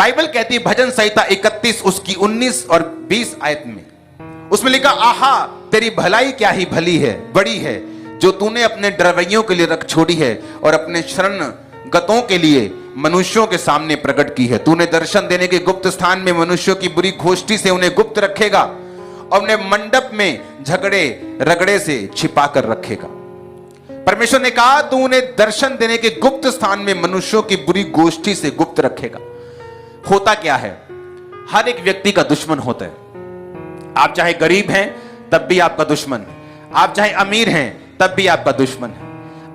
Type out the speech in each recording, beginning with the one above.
Bible कहती है भजन संहिता 31 उसकी 19 और 20 आयत में, उसमें लिखा, आहा तेरी भलाई क्या ही भली है, बड़ी है, जो तूने अपने डरवैयों के लिए रख छोड़ी है और अपने शरण गतों के लिए मनुष्यों के सामने प्रकट की है। तूने दर्शन देने के गुप्त स्थान में मनुष्यों की बुरी गोष्ठी से उन्हें गुप्त रखेगा और अपने मंडप में झगड़े रगड़े से छिपा कर रखेगा। परमेश्वर ने कहा तू उन्हें दर्शन देने के गुप्त स्थान में मनुष्यों की बुरी गोष्ठी से गुप्त रखेगा। होता क्या है, हर एक व्यक्ति का दुश्मन होता है। आप चाहे गरीब हैं तब भी आपका दुश्मन है, आप चाहे अमीर हैं तब भी आपका दुश्मन है,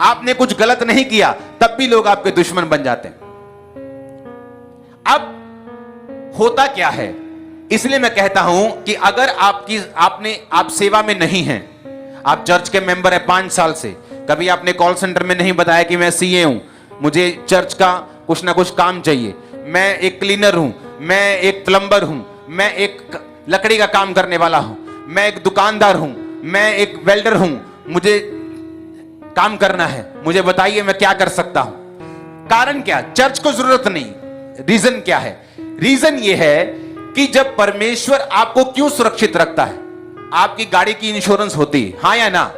आपने कुछ गलत नहीं किया तब भी लोग आपके दुश्मन बन जाते हैं। अब होता क्या है, इसलिए मैं कहता हूं कि अगर आप सेवा में नहीं हैं, आप चर्च के मेंबर हैं 5 साल से, कभी आपने कॉल सेंटर में नहीं बताया कि मैं सीए हूं, मुझे चर्च का कुछ ना कुछ काम चाहिए, मैं एक क्लीनर हूं, मैं एक प्लम्बर हूं, मैं एक लकड़ी का काम करने वाला हूं, मैं एक दुकानदार हूं, मैं एक वेल्डर हूं, मुझे काम करना है, मुझे बताइए मैं क्या कर सकता हूं। कारण क्या, चर्च को जरूरत नहीं। रीजन क्या है, रीजन यह है कि जब परमेश्वर आपको क्यों सुरक्षित रखता है, आपकी गाड़ी की इंश्योरेंस होती है, हां या ना।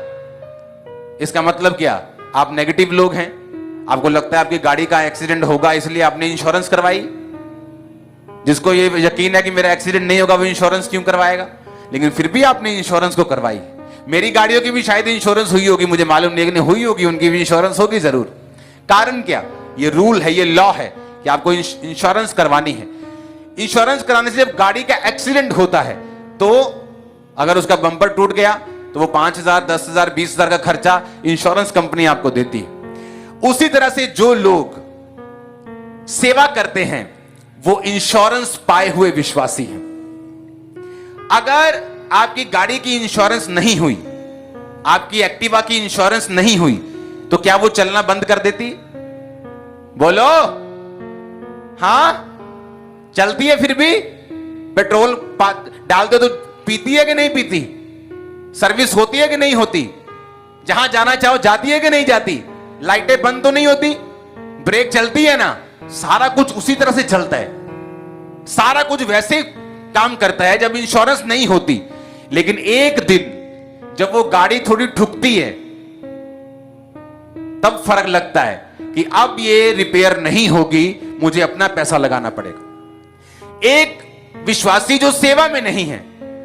इसका मतलब क्या, आप नेगेटिव लोग हैं, आपको लगता है आपकी गाड़ी का एक्सीडेंट होगा इसलिए आपने इंश्योरेंस करवाई। जिसको ये यकीन है कि मेरा एक्सीडेंट नहीं होगा वो इंश्योरेंस क्यों करवाएगा, लेकिन फिर भी आपने इंश्योरेंस को करवाई। मेरी गाड़ियों की भी शायद इंश्योरेंस हुई होगी, मुझे मालूम नहीं, लेकिन हुई होगी, उनकी भी इंश्योरेंस होगी जरूर। कारण क्या, ये रूल है, ये लॉ है कि आपको इंश्योरेंस करवानी है। इंश्योरेंस कराने से जब गाड़ी का एक्सीडेंट होता है तो अगर उसका बम्पर टूट गया तो वो 5,000, 10,000, 20,000 का खर्चा इंश्योरेंस कंपनी आपको देती है। उसी तरह से जो लोग सेवा करते हैं वो इंश्योरेंस पाए हुए विश्वासी हैं। अगर आपकी गाड़ी की इंश्योरेंस नहीं हुई, आपकी एक्टिवा की इंश्योरेंस नहीं हुई, तो क्या वो चलना बंद कर देती? बोलो, हां चलती है, फिर भी पेट्रोल डाल दो तो पीती है कि नहीं पीती? सर्विस होती है कि नहीं होती? जहां जाना चाहो जाती है कि नहीं जाती? लाइटें बंद तो नहीं होती? ब्रेक चलती है ना? सारा कुछ उसी तरह से चलता है, सारा कुछ वैसे काम करता है जब इंश्योरेंस नहीं होती। लेकिन एक दिन जब वो गाड़ी थोड़ी ठुकती है तब फर्क लगता है कि अब ये रिपेयर नहीं होगी, मुझे अपना पैसा लगाना पड़ेगा। एक विश्वासी जो सेवा में नहीं है,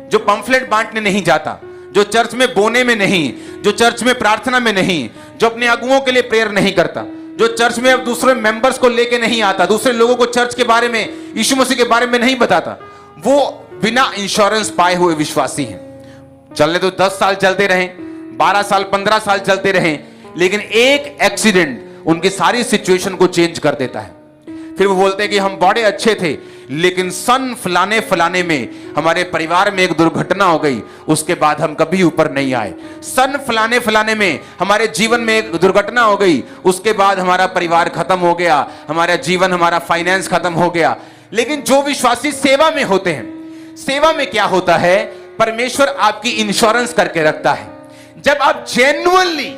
जो पंफलेट बांटने नहीं जाता, जो चर्च में बोने में नहीं, जो चर्च में प्रार्थना में नहीं, जो अपने अगुओं के लिए प्रेयर नहीं करता, जो चर्च में अब दूसरे मेंबर्स को लेके नहीं आता, दूसरे लोगों को चर्च के बारे में, यीशु मसीह के बारे में नहीं बताता, वो बिना इंश्योरेंस पाए हुए विश्वासी हैं। चलने तो 10 साल चलते रहें, 12 साल, 15 साल चलते रहें, लेकिन एक एक्सीडेंट उनकी सारी सिचुएशन को चेंज कर देता है। फिर वो बोलते हैं कि हम बड़े अच्छे थे, लेकिन सन फलाने फलाने में हमारे परिवार में एक दुर्घटना हो गई, उसके बाद हम कभी ऊपर नहीं आए। सन फलाने फलाने में हमारे जीवन में एक दुर्घटना हो गई, उसके बाद हमारा परिवार खत्म हो गया, हमारा जीवन, हमारा फाइनेंस खत्म हो गया। लेकिन जो विश्वासी सेवा में होते हैं, सेवा में क्या होता है, परमेश्वर आपकी इंश्योरेंस करके रखता है। जब आप जेन्युइनली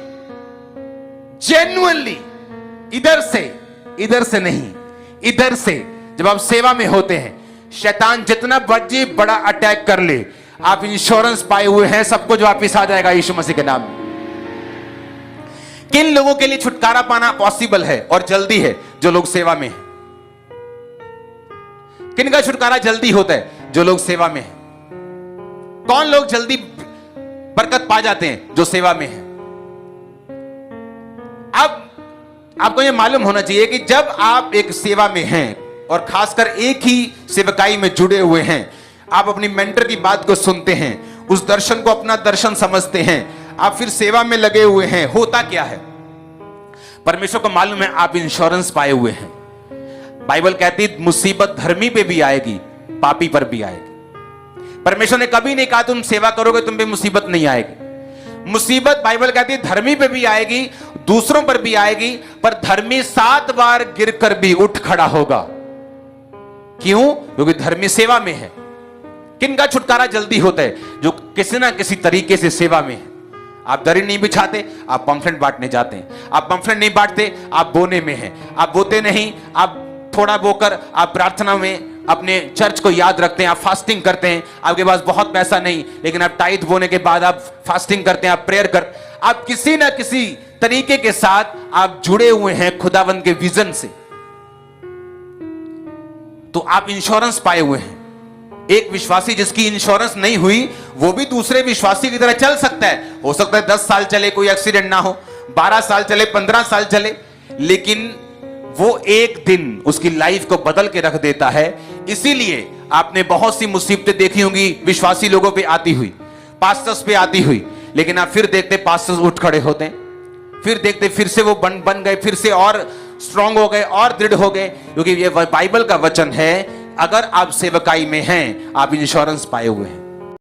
इधर से नहीं, इधर से जब आप सेवा में होते हैं, शैतान जितना बड़ी बड़ा अटैक कर ले, आप इंश्योरेंस पाए हुए हैं, सब कुछ वापिस आ जाएगा यीशु मसीह के नाम में। किन लोगों के लिए छुटकारा पाना पॉसिबल है और जल्दी है? जो लोग सेवा में हैं। किन का छुटकारा जल्दी होता है? जो लोग सेवा में हैं। कौन लोग जल्दी बरकत पा जाते हैं? जो सेवा में हैं। अब आपको यह मालूम होना चाहिए कि जब आप एक सेवा में हैं और खासकर एक ही सेवकाई में जुड़े हुए हैं, आप अपनी मेंटर की बात को सुनते हैं, उस दर्शन को अपना दर्शन समझते हैं, आप फिर सेवा में लगे हुए हैं। होता क्या है, परमेश्वर को मालूम है आप इंश्योरेंस पाए हुए हैं। बाइबल कहती मुसीबत धर्मी पे भी आएगी, पापी पर भी आएगी। परमेश्वर ने कभी नहीं कहा तुम सेवा करोगे तुम पे मुसीबत नहीं आएगी। मुसीबत बाइबल कहती है धर्मी पे भी आएगी, दूसरों पर भी आएगी, पर धर्मी 7 बार गिरकर भी उठ खड़ा होगा। क्यों? क्योंकि धर्मी सेवा में है। किनका छुटकारा जल्दी होता है? जो किसी ना किसी तरीके से सेवा में है। आप दरी नहीं बिछाते, आप पंफलेट बांटने जाते हैं। आप पंफलेट नहीं बांटते, आप बोने में हैं। आप बोते नहीं, आप थोड़ा बोकर आप प्रार्थना में अपने चर्च को याद रखते हैं, आप फास्टिंग करते हैं, आपके पास बहुत पैसा नहीं, लेकिन आप टाइट बोने के बाद आप फास्टिंग करते हैं, आप प्रेयर कर, आप किसी ना किसी तरीके के साथ आप जुड़े हुए हैं खुदावंद के विजन से, तो आप इंश्योरेंस पाए हुए हैं। एक विश्वासी जिसकी इंश्योरेंस नहीं हुई, वो भी दूसरे विश्वासी की तरह चल सकता है। हो सकता है 10 साल चले, कोई एक्सीडेंट ना हो, 12 साल चले, 15 साल चले, लेकिन वो एक दिन उसकी लाइफ को बदल के रख देता है। इसीलिए आपने बहुत सी मुसीबतें देखी होंगी विश्वासी लोगों पे आती हुई, पास्टर्स पे आती हुई, लेकिन आप फिर देखते पास्टर्स उठ खड़े होते हैं, फिर देखते फिर से वो बन गए, फिर से और स्ट्रांग हो गए और दृढ़ हो गए, क्योंकि ये बाइबल का वचन है। अगर आप सेवकाई में हैं, आप इंश्योरेंस पाए हुए हैं।